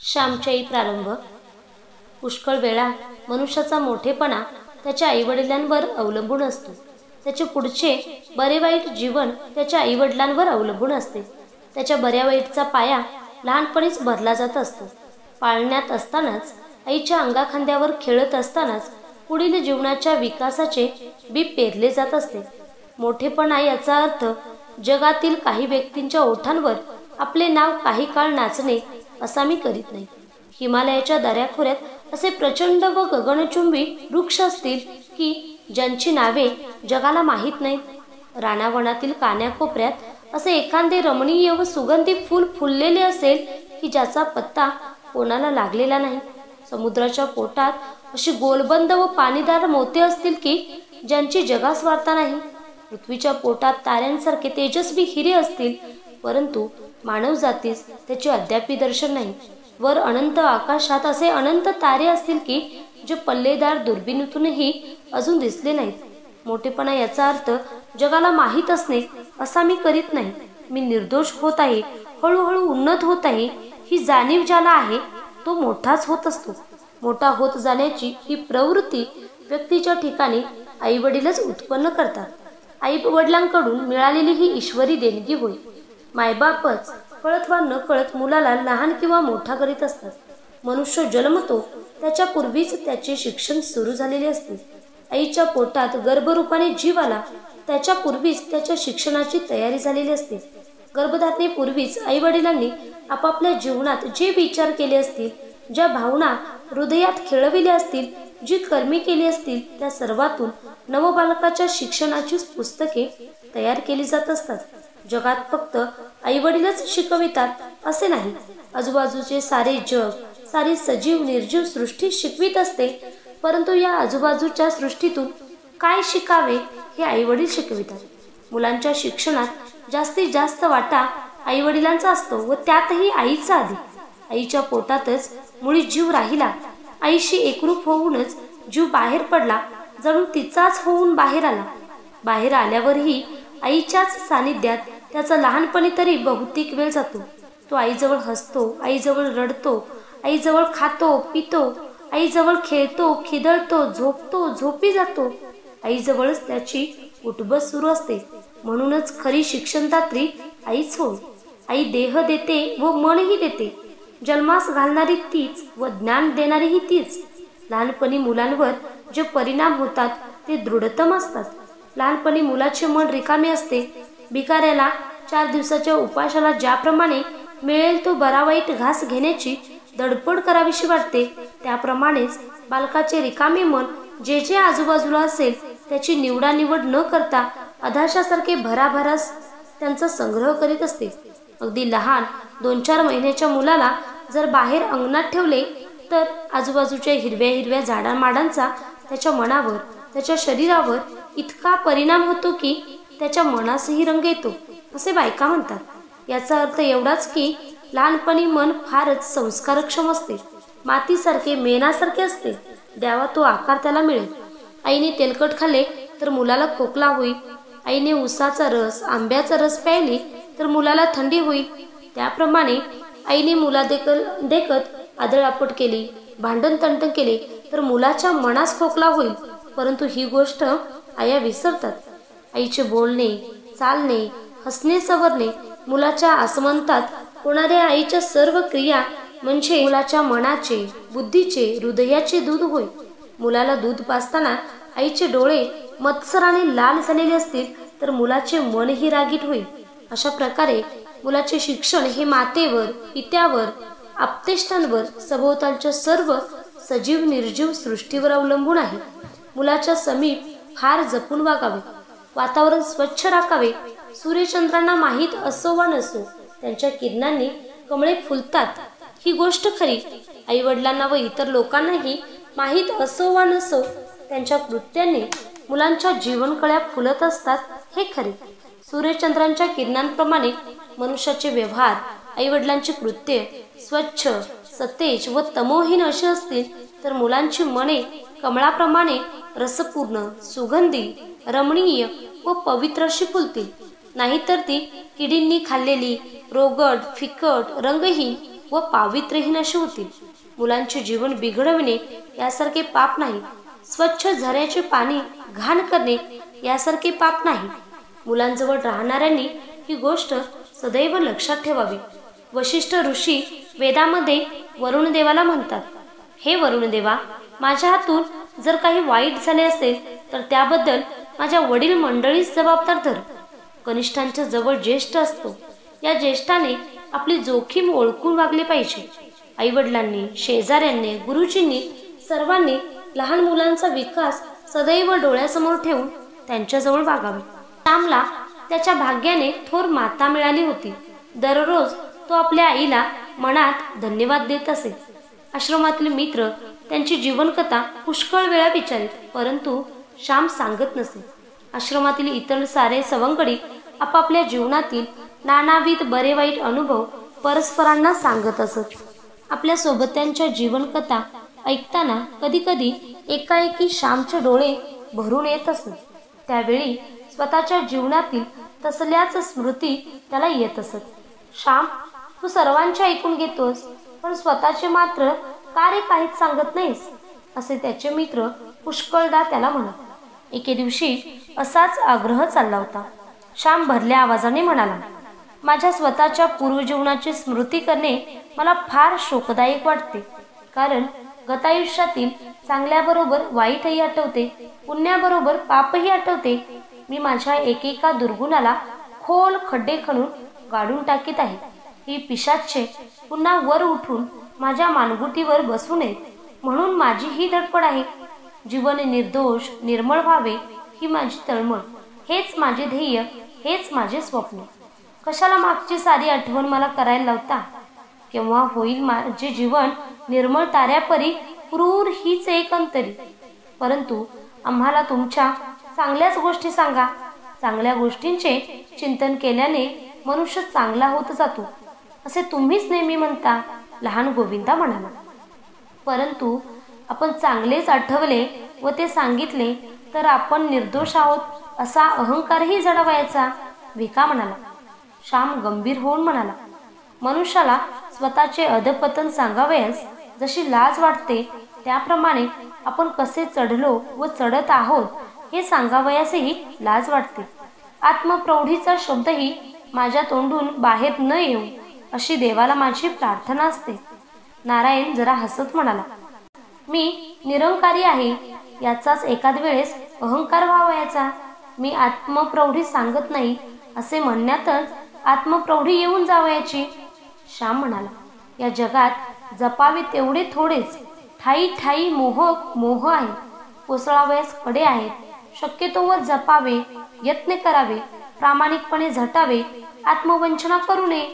श्यामची आई प्रारंभ. पुष्कळ वेळा मनुष्याचा मोठेपणा त्याच्या आईवडिलांवर अवलंबून असतो. त्याचे पुढचे बरे वाईट जीवन त्याच्या आईवडिलांवर अवलंबून असते. त्याच्या बऱ्या वाईटचा पाया लहानपणीच भरला जात असतो. पाळण्यात असतानाच, आईच्या अंगाखांद्यावर खेळत असतानाच पुढील जीवनाच्या विकासाचे बी पेरले जात असते. मोठेपणा याचा अर्थ जगातील काही व्यक्तींच्या ओठांवर आपले नाव काही काळ नाचणे असा मी करीत नाही. हिमालयाच्या दऱ्याखोऱ्यात असे प्रचंड व गगनचुंबी वृक्ष असतील की ज्यांची नावे जगाला माहीत नाहीत. रानावनातील कान्याकोपऱ्यात असे एखादे रमणीय व सुगंधी फूल फुललेले असेल की ज्याचा पत्ता कोणाला लागलेला नाही. समुद्राच्या पोटात अशी गोलबंद व पाणीदार मोती असतील की ज्यांची जगास वार्ता नाही. पृथ्वीच्या पोटात ताऱ्यांसारखे तेजस्वी हिरे असतील, परंतु मानवजातीस त्याचे अद्यापी दर्शन नाही. वर अनंत आकाशात असे अनंत तारे असतील की जे पल्लेदार दुर्बिणीतूनही अजून दिसले नाहीत. मोठेपणा याचा अर्थ जगाला माहीत असणे असा मी करीत नाही. मी निर्दोष होत आहे, हळूहळू उन्नत होत आहे, ही जाणीव ज्याला आहे तो मोठाच होत असतो. मोठा होत जाण्याची ही प्रवृत्ती व्यक्तीच्या ठिकाणी आईवडीलच उत्पन्न करतात. आईवडिलांकडून मिळालेली ही ईश्वरी देणगी होय. मायबापच कळत वा न कळत मुलाला लहान किंवा मोठा करीत असतात. मनुष्य जन्मतो त्याच्या पूर्वीच त्याचे शिक्षण सुरू झालेले असते. आईच्या पोटात गर्भरूपाने जीव आला त्याच्या पूर्वीच त्याच्या शिक्षणाची तयारी झालेली असते. गर्भधारणेपूर्वीच आईवडिलांनी आपापल्या जीवनात जे विचार केले असतील, ज्या भावना हृदयात खेळविल्या असतील, जी कर्मे केली असतील, त्या सर्वातून नवबालकाच्या शिक्षणाची पुस्तके तयार केली जात असतात. जगात फक्त आईवडीलच शिकवितात असे नाही. आजूबाजूचे सारे जग, सारी सजीव निर्जीव सृष्टी शिकवित असते, परंतु या आजूबाजूच्या सृष्टीतून काय शिकावे हे आईवडील शिकवितात. मुलांच्या शिक्षणात जास्तीत जास्त वाटा आईवडिलांचा असतो व त्यातही आईचा अधिक. आईच्या पोटातच मुळी जीव राहिला, आईशी एकरूप होऊनच जीव बाहेर पडला, जणू तिचाच होऊन बाहेर आला. बाहेर आल्यावरही आईच्याच सानिध्यात त्याचा लहानपणी तरी बहुतेक वेळ जातो. तो आईजवळ हसतो, आईजवळ रडतो, आईजवळ खातो पितो, आईजवळ खेळतो खिदळतो, झोपतो झोपी जातो. आईजवळच त्याची उठबस सुरू असते. म्हणूनच खरी शिक्षणदात्री आईच होय. आई देह देते व मनही देते. जन्मास घालणारी तीच व ज्ञान देणारीही तीच. लहानपणी मुलांवर जे परिणाम होतात ते दृढतम असतात. लहानपणी मुलाचे मन रिकामे असते. भिकाऱ्याला 4 दिवसाच्या उपाशाला ज्याप्रमाणे मिळेल तो बरा वाईट घास घेण्याची धडपड करावीशी वाटते, त्याप्रमाणेच बालकाचे रिकामे मन जे जे आजूबाजूला असेल त्याची निवडानिवड न करता अधाशासारखे भराभरास त्यांचा संग्रह करीत असते. अगदी लहान 2-4 महिन्याच्या मुलाला जर बाहेर अंगणात ठेवले तर आजूबाजूच्या हिरव्या हिरव्या झाडामाडांचा त्याच्या मनावर, त्याच्या शरीरावर इतका परिणाम होतो की त्याच्या मनासही रंग येतो असे बायका म्हणतात. याचा अर्थ एवढाच की लहानपणी मन फारच संस्कारक्षम असते. मातीसारखे, मेणासारखे असते. द्यावा तो आकार त्याला मिळेल. आईने तेलकट खाल्ले तर मुलाला खोकला होईल. आईने उसाचा रस, आंब्याचा रस प्यायली तर मुलाला थंडी होईल. त्याप्रमाणे आईने मुला देखत आदळआपट केली, भांडण तंटण केले तर मुलाच्या मनास खोकला होईल. परंतु ही गोष्ट आया विसरतात. आईचे बोलणे, चालणे, हसणे, सवरणे, मुलाच्या आसमंतात होणाऱ्या आईच्या सर्व क्रिया म्हणजे मुलाच्या मनाचे, बुद्धीचे, हृदयाचे दूध होय. मुलाला दूध पाजताना आईचे डोळे मत्सराने लाल झालेले असतील तर मुलाचे मनही रागीट होईल. अशा प्रकारे मुलाचे शिक्षण हे मातेवर, पित्यावर, आप्तेष्टांवर, सभोवतालच्या सर्व सजीव निर्जीव सृष्टीवर अवलंबून आहे. मुलाच्या समीप फार जपून वागावे. वातावरण स्वच्छ राखावे. सूर्यचंद्रांना माहीत असो वा नसो त्यांच्या किरणांनी कमळे फुलतात ही गोष्ट खरी. आईवडिलांना व इतर लोकांनाही माहीत असो वा नसो त्यांच्या कृत्यांनी मुलांच्या जीवनकळ्या फुलत असतात हे खरे. सूर्यचंद्रांच्या किरणांप्रमाणे मनुष्याचे व्यवहार, आईवडिलांची कृत्य स्वच्छ, सतेज व तमोहीन अशी असतील तर मुलांची मने कमळाप्रमाणे रसपूर्ण, सुगंधी, रमणीय व पवित्र अशी फुलतील. नाहीतर ती किडींनी खाल्लेली, रोगट, फिकट, रंगहीन व पावित्र्यहीन अशी होतील. मुलांचे जीवन बिघडविणे यासारखे पाप नाही. स्वच्छ झऱ्याचे पाणी घाण करणे यासारखे पाप नाही. मुलांजवळ राहणाऱ्यांनी ही गोष्ट सदैव लक्षात ठेवावी. वशिष्ठ ऋषी वेदामध्ये वरुणदेवाला म्हणतात, हे वरुणदेवा, माझ्या हातून जर काही वाईट झाले असेल तर त्याबद्दल माझ्या वडील मंडळीच जबाबदार धर. कनिष्ठांच्या जवळ ज्येष्ठ असतो. या ज्येष्ठाने आपली जोखीम ओळखून वागले पाहिजे. आईवडिलांनी, शेजाऱ्यांनी, गुरुजींनी सर्वांनी लहान मुलांचा विकास सदैव डोळ्यासमोर ठेवून त्यांच्याजवळ वागावे. श्यामला त्याच्या भाग्याने थोर माता मिळाली होती. दररोज तो आपल्या आईला मनात धन्यवाद देत असे. आश्रमातील मित्र त्यांची जीवनकथा पुष्कळ वेळा विचारित, परंतु श्याम सांगत नसे. आश्रमातील इतर सारे सवंगडी आपापल्या जीवनातील नानाविध बरे वाईट अनुभव परस्परांना सांगत असत. आपल्या सोबत्यांच्या जीवनकथा ऐकताना कधीकधी एकाएकी श्यामचे डोळे भरून येत असत. त्यावेळी स्वतःच्या जीवनातील तसल्याच स्मृती त्याला येत असत. श्याम, तू सर्वांचे ऐकून घेतोस, पण स्वतःचे मात्र का रे काहीच सांगत नाहीस, असे त्याचे मित्र पुष्कळदा त्याला म्हणत. एके दिवशी असाच आग्रह चालला होता. श्याम भरल्या आवाजाने म्हणाला, माझ्या स्वतःच्या पूर्वजीवनाची स्मृती करणे मला फार शोकदायक वाटते. कारण गतायुष्यातील चांगल्याबरोबर वाईटही आठवते, पुण्याबरोबर पापही आठवते. मी माझ्या एकेका दुर्गुणाला खोल खड्डे खणून गाडून टाकीत आहे. ही पिशाच्चे पुन्हा वर उठून माझ्या मानगुटीवर बसू नयेत म्हणून माझी ही धडपड आहे. जीवन निर्दोष निर्मळ व्हावे ही माझी तळमळ. हेच माझे ध्येय, हेच माझे स्वप्न. कशाला मागची सारी आठवण मला करायला लावता? केव्हा होईल माझे जीवन निर्मळ ताऱ्यापरी क्रूर हीच एक अंतरी. परंतु आम्हाला तुमच्या चांगल्याच गोष्टी सांगा. चांगल्या गोष्टींचे चिंतन केल्याने मनुष्य चांगला होत जातो असे तुम्हीच नेहमी म्हणता, लहान गोविंदा म्हणाला. परंतु आपण चांगलेच आठवले व ते सांगितले तर आपण निर्दोष आहोत असा अहंकारही जडवायचा, भिका म्हणाला. श्याम गंभीर होऊन म्हणाला, मनुष्याला स्वतःचे अधपतन सांगावयास जशी लाज वाटते त्याप्रमाणे आपण कसे चढलो व चढत आहोत हे सांगावयासही लाज वाटते. आत्मप्रौढीचा शब्दही माझ्या तोंडून बाहेर न येऊ अशी देवाला माझी प्रार्थना असते. नारायण जरा हसत म्हणाला, मी निरंकारी आहे याचाच एखाद वेळेस अहंकार व्हावयाचा. मी आत्मप्रौढी सांगत नाही असे म्हणण्यातच आत्मप्रौढी येऊन जावयाची. श्याम म्हणाला, या जगात जपावे तेवढे थोडेच. ठाई ठाई मोह आहे, कोसळावयास कडे आहेत. शक्यतोवर जपावे, यत्न करावे, प्रामाणिकपणे झटावे, आत्मवंचना करू नये.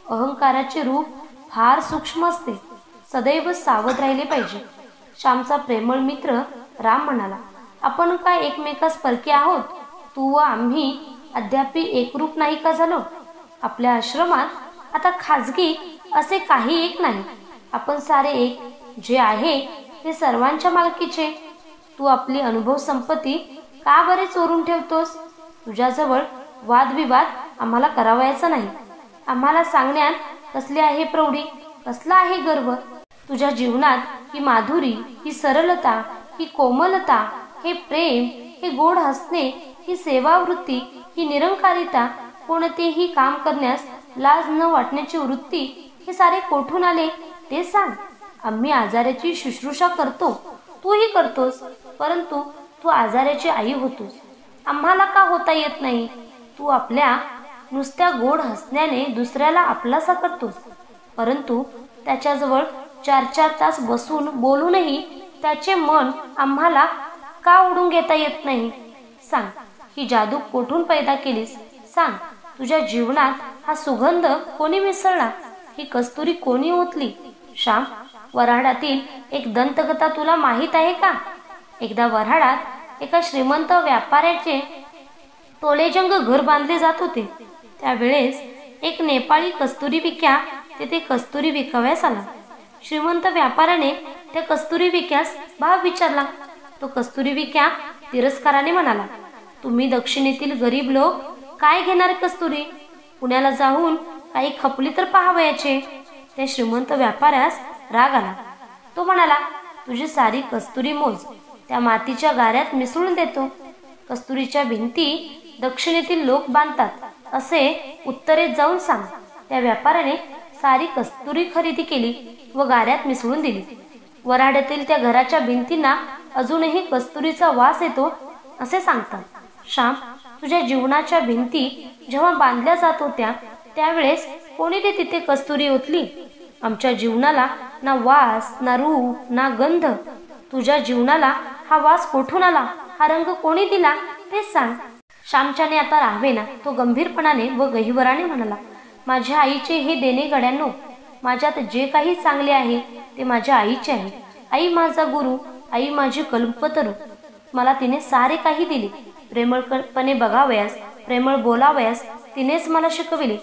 अहंकाराचे रूप फार सूक्ष्म असते, सदैव सावध राहिले पाहिजे. श्यामचा प्रेमळ मित्र राम म्हणाला, आपण काय एकमेकास परके आहोत? तू व आम्ही अद्यापि एकरूप नाही का झालो? आपल्या आश्रमात आता खाजगी असे काही एक नाही. आपण सारे एक. जे आहे ते सर्वांच्या मालकीचे. तू आपली अनुभव संपत्ती का बरे चोरून ठेवतोस? तुझ्याजवळ वादविवाद आम्हाला करावयाचा नाही. आम्हाला सांगण्यात कसली आहे प्रौढी, कसला आहे गर्व? तुझ्या जीवनात ही माधुरी, ही सरलता, ही कोमलता, हे प्रेम, हे गोड हसणे, ही सेवावृत्ती, ही निरंकारिता, कोणतेही काम करण्यास लाज न वाटण्याची वृत्ती, हे सारे कोठून आले ते सांग. आम्ही आजाराची शुश्रूषा करतो, तूही करतोस, परंतु तू आजाराची आई होतोस. आम्हाला का होता येत नाही? तू आपल्या नुसत्या गोड हसण्याने दुसऱ्याला आपलासा करतोस, परंतु त्याच्याजवळ 4-4 तास बसून बोलूनही त्याचे मन आम्हाला का ओढून घेता येत नाही? सांग, ही जादू कोठून पैदा केलीस? सांग, तुझ्या जीवनात हा सुगंध कोणी मिसळला? ही कस्तुरी कोणी ओतली? श्याम, वऱ्हाडातील एक दंतकथा तुला माहीत आहे का? एकदा वऱ्हाडात एका श्रीमंत व्यापाऱ्याचे टोलेजंग घर बांधले जात होते. त्यावेळेस एक नेपाळी कस्तुरी विक्या तेथे कस्तुरी विकाव्यास आला. श्रीमंत व्यापाऱ्याने त्या कस्तुरी विक्यास भाव विचारला. तो कस्तुरी विक्या तिरस्काराने म्हणाला, तुम्ही दक्षिणेतील गरीब लोक काय घेणार कस्तुरी? पुण्याला जाऊन काही खपली तर पाहावयाचे. त्या श्रीमंत व्यापाऱ्यास राग आला. तो म्हणाला, तुझी सारी कस्तुरी मोज, त्या मातीच्या गाऱ्यात मिसळून देतो. कस्तुरीच्या भिंती दक्षिणेतील लोक बांधतात असे उत्तरेत जाऊन सांग. त्या व्यापाऱ्याने सारी कस्तुरी खरेदी केली व गाऱ्यात मिसळून दिली. वऱ्हाड्यातील त्या घराच्या भिंतींना अजूनही कस्तुरीचा वास येतो असे सांगतात. श्याम, तुझ्या जीवनाच्या भिंती जेव्हा बांधल्या जात होत्या त्यावेळेस कोणी ते तिथे कस्तुरी ओतली? आमच्या जीवनाला ना वास, ना रूप, ना गंध. तुझ्या जीवनाला हा वास कोठून आला? हा रंग कोणी दिला ते सांग. श्यामच्याने आता राहावे ना. तो गंभीरपणाने व गहिवराने म्हणाला, माझ्या आईचे हे देणे गड्यांनो. माझ्यात जे काही चांगले आहे ते माझ्या आईचे आहे. आई माझा गुरु, आई माझी कल्पतरू. मला तिने सारे काही दिले. प्रेमळपणे बघावयास, प्रेमळ बोलावयास तिनेच मला शिकविले.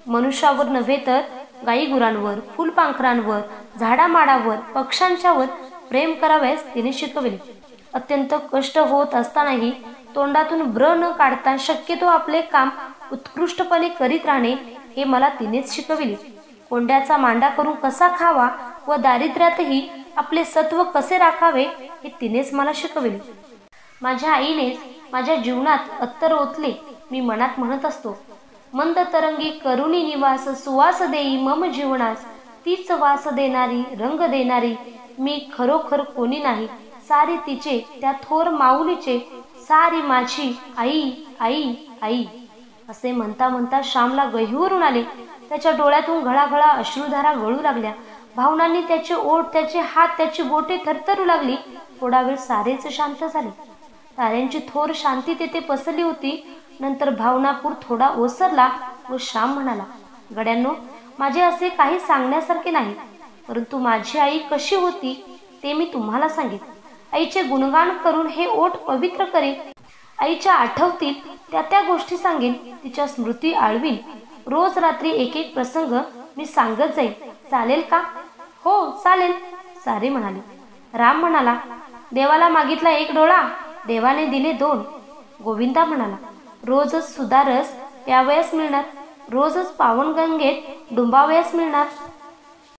मनुष्यावर नव्हे तर गाई गुरांवर, फुलपाखरांवर, झाडामाडावर, पक्ष्यांच्यावर प्रेम करावयास तिने शिकविले. अत्यंत कष्ट होत असतानाही तोंडातून ब्र न काढता शक्यतो आपले काम उत्कृष्टपणे करीत राहणे हे मला तिनेच शिकविले. कोंड्याचा मांडा करून कसा खावा व दारिद्र्यातही आपले सत्व कसे राखावे हे तिनेच मला शिकविले. माझ्या आईनेच माझ्या जीवनात अत्तर ओतले. मी मनात म्हणत असतो, मंद तरंगी करुणी निवास, सुवास देई मम जीवनास. तीच वास देणारी, रंग देणारी, मी खरोखर कोणी नाही. सारी तिचे, त्या थोर माऊलीचे, सारी माझी आई, आई, आई. असे म्हणता म्हणता श्यामला गहिवरून आले. त्याच्या डोळ्यातून घळाघळा अश्रुधारा गळू लागल्या. भावनांनी त्याचे ओठ, त्याचे हात, त्याची बोटे थरथरू लागली. थोडा वेळ सारेच शांत झाले. ताऱ्यांची थोर शांती तेथे पसरली होती. नंतर भावनापूर थोडा ओसरला व श्याम म्हणाला, गड्यांनो, माझे असे काही सांगण्यासारखे नाही, परंतु माझी आई कशी होती ते मी तुम्हाला सांगेन. आईचे गुणगान करून हे ओठ पवित्र करेन. आईच्या आठवतील त्या त्या गोष्टी सांगेन. तिच्या स्मृती आळवीन. रोज रात्री एक एक प्रसंग मी सांगत जाईन. चालेल का? हो चालेल, सारे म्हणाले. राम म्हणाला, देवाला मागितला एक डोळा, देवाने दिले 2. गोविंदा म्हणाला, रोजच सुधारस प्यावयास मिळणार, रोजच पावनगंगेत डुंबावयास मिळणार.